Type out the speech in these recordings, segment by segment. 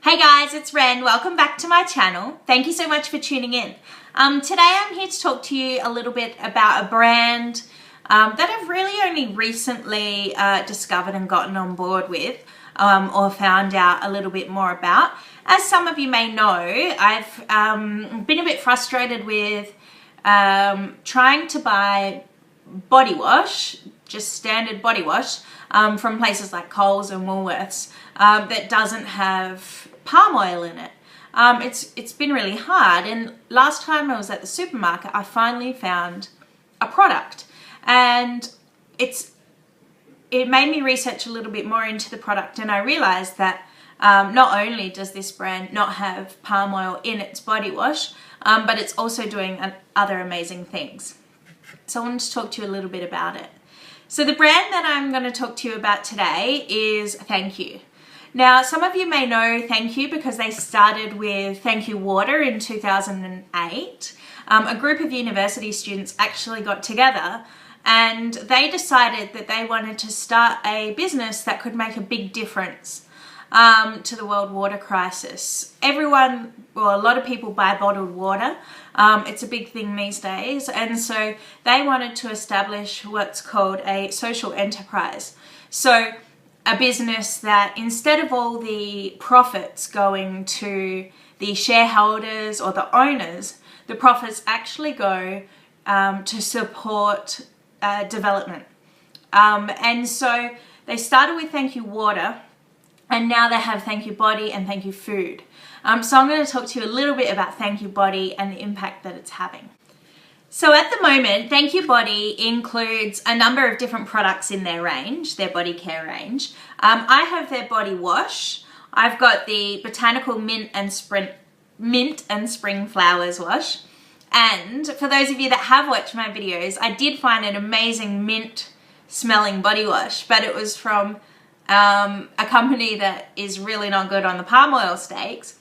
Hey guys, it's Ren. Welcome back to my channel. Thank you so much for tuning in. Today I'm here to talk to you a little bit about a brand that I've really only recently discovered and gotten on board with or found out a little bit more about. As some of you may know, I've been a bit frustrated with trying to buy body wash, just standard body wash, from places like Coles and Woolworths that doesn't have palm oil in it. It's been really hard, and last time I was at the supermarket I finally found a product, and it made me research a little bit more into the product, and I realized that not only does this brand not have palm oil in its body wash, but it's also doing other amazing things. So I wanted to talk to you a little bit about it. So the brand that I'm going to talk to you about today is Thankyou. Now, some of you may know Thankyou because they started with Thankyou water in 2008. A group of university students actually got together and they decided that they wanted to start a business that could make a big difference to the world water crisis. A lot of people buy bottled water. It's a big thing these days, and so they wanted to establish what's called a social enterprise. So a business that instead of all the profits going to the shareholders or the owners, the profits actually go to support development. And so they started with Thankyou water, and now they have Thankyou body and Thankyou food. So I'm going to talk to you a little bit about Thankyou body and the impact that it's having. So at the moment, Thankyou body includes a number of different products in their range, their body care range. I have their body wash. I've got the botanical mint and spring flowers wash. And for those of you that have watched my videos, I did find an amazing mint smelling body wash, but it was from a company that is really not good on the palm oil stakes.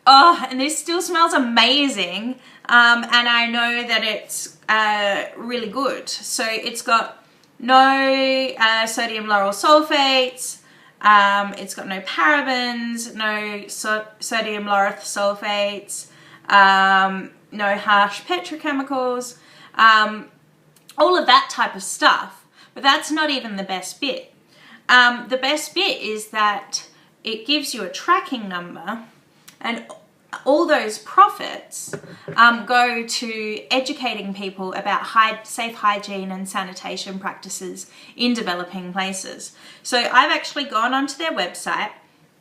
Oh, and this still smells amazing, and I know that it's really good. So it's got no sodium lauryl sulfates, it's got no parabens, no sodium lauryl sulfates, no harsh petrochemicals, all of that type of stuff. But that's not even the best bit. The best bit is that it gives you a tracking number, and all those profits go to educating people about safe hygiene and sanitation practices in developing places. So I've actually gone onto their website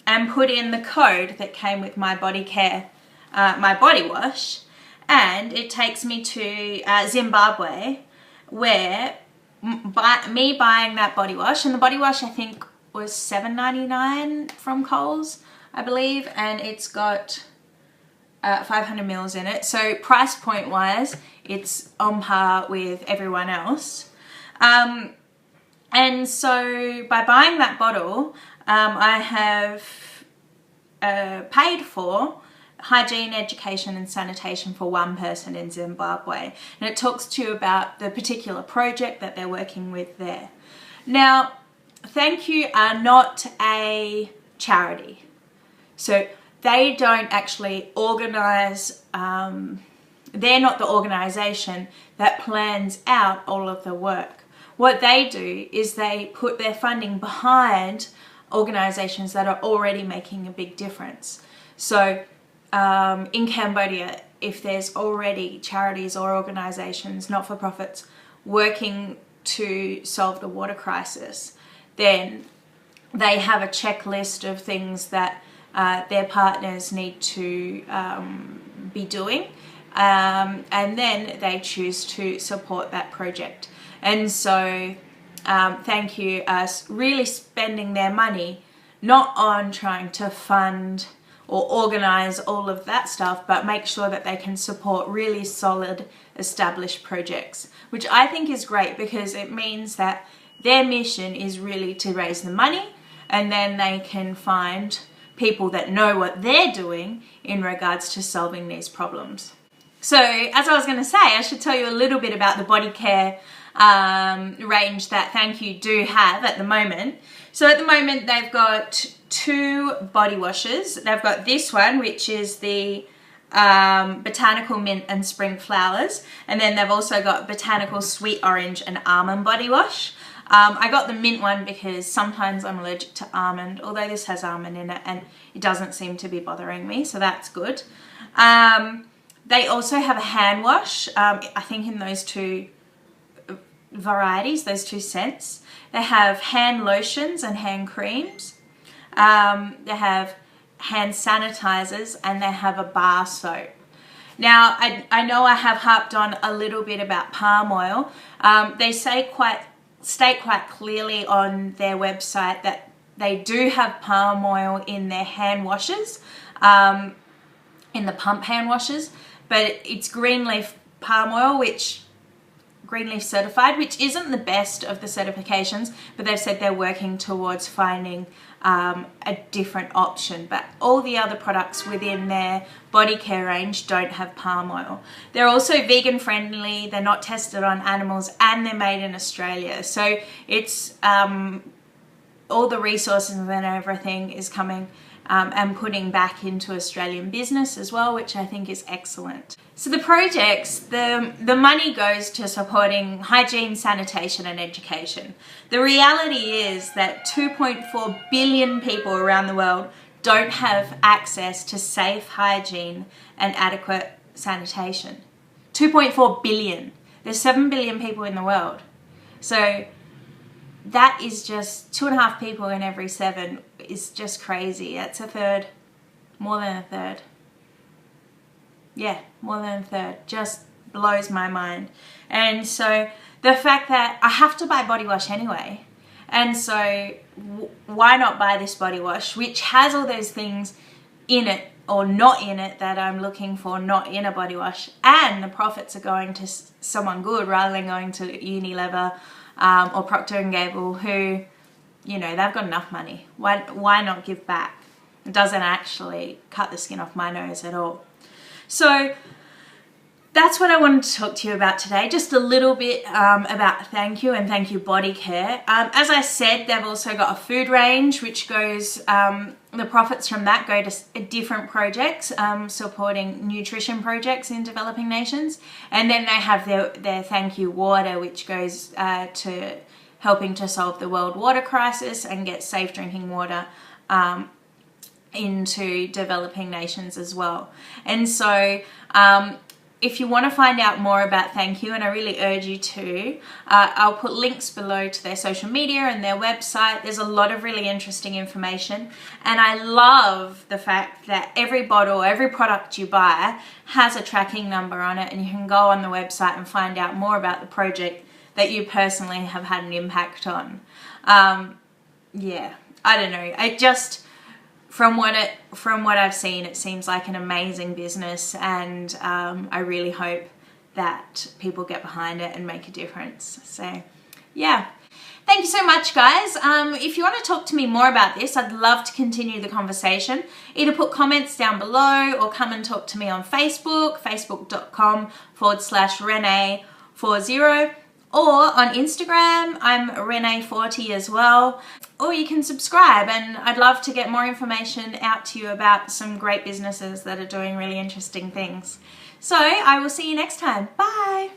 and put in the code that came with my body care, my body wash, and it takes me to Zimbabwe, where me buying that body wash, and the body wash I think was $7.99 from Coles, I believe, and it's got 500 mils in it. So price point wise, it's on par with everyone else. And so by buying that bottle, I have paid for hygiene, education and sanitation for one person in Zimbabwe. And it talks to you about the particular project that they're working with there. Now, Thankyou are not a charity. So they don't actually organise, they're not the organisation that plans out all of the work. What they do is they put their funding behind organisations that are already making a big difference. So in Cambodia, if there's already charities or organisations, not-for-profits, working to solve the water crisis, then they have a checklist of things that their partners need to be doing, and then they choose to support that project. And so Thankyou are really spending their money not on trying to fund or organise all of that stuff, but make sure that they can support really solid established projects, which I think is great because it means that their mission is really to raise the money, and then they can find people that know what they're doing in regards to solving these problems. So as I was going to say, I should tell you a little bit about the body care range that Thankyou do have at the moment. So at the moment they've got 2 body washes. They've got this one, which is the botanical mint and spring flowers, and then they've also got botanical sweet orange and almond body wash. I got the mint one because sometimes I'm allergic to almond, although this has almond in it and it doesn't seem to be bothering me, so that's good. They also have a hand wash, I think in those 2 varieties, those 2 scents. They have hand lotions and hand creams. They have hand sanitizers, and they have a bar soap. Now, I know I have harped on a little bit about palm oil. They state quite clearly on their website that they do have palm oil in their hand washes, in the pump hand washes, but it's green leaf palm oil, green leaf certified, which isn't the best of the certifications, but they've said they're working towards finding a different option. But all the other products within their body care range don't have palm oil. They're also vegan friendly, they're not tested on animals, and they're made in Australia. So it's all the resources and everything is coming and putting back into Australian business as well, which I think is excellent. So the projects, the money goes to supporting hygiene, sanitation and education. The reality is that 2.4 billion people around the world don't have access to safe hygiene and adequate sanitation. 2.4 billion. There's 7 billion people in the world. So that is just 2.5 people in every 7 is just crazy. That's a third, more than a third. Yeah, more than a third. Just blows my mind. And so the fact that I have to buy body wash anyway, and so why not buy this body wash, which has all those things in it or not in it that I'm looking for, not in a body wash, and the profits are going to someone good rather than going to Unilever or Procter & Gamble, who, you know, they've got enough money. Why not give back? It doesn't actually cut the skin off my nose at all. So that's what I wanted to talk to you about today. Just a little bit about Thankyou and Thankyou Body Care. As I said, they've also got a food range, which goes, the profits from that go to different projects, supporting nutrition projects in developing nations. And then they have their Thankyou Water, which goes to helping to solve the world water crisis and get safe drinking water into developing nations as well. And so if you want to find out more about Thankyou, and I really urge you to, I'll put links below to their social media and their website. There's a lot of really interesting information, and I love the fact that every bottle, every product you buy has a tracking number on it, and you can go on the website and find out more about the project that you personally have had an impact on. Yeah, I don't know. I just, from what I've seen, it seems like an amazing business, and I really hope that people get behind it and make a difference. So yeah, thank you so much, guys. If you want to talk to me more about this, I'd love to continue the conversation. Either put comments down below or come and talk to me on Facebook, facebook.com/Renee40, or on Instagram, I'm Renee40 as well. Or you can subscribe, and I'd love to get more information out to you about some great businesses that are doing really interesting things. So I will see you next time. Bye.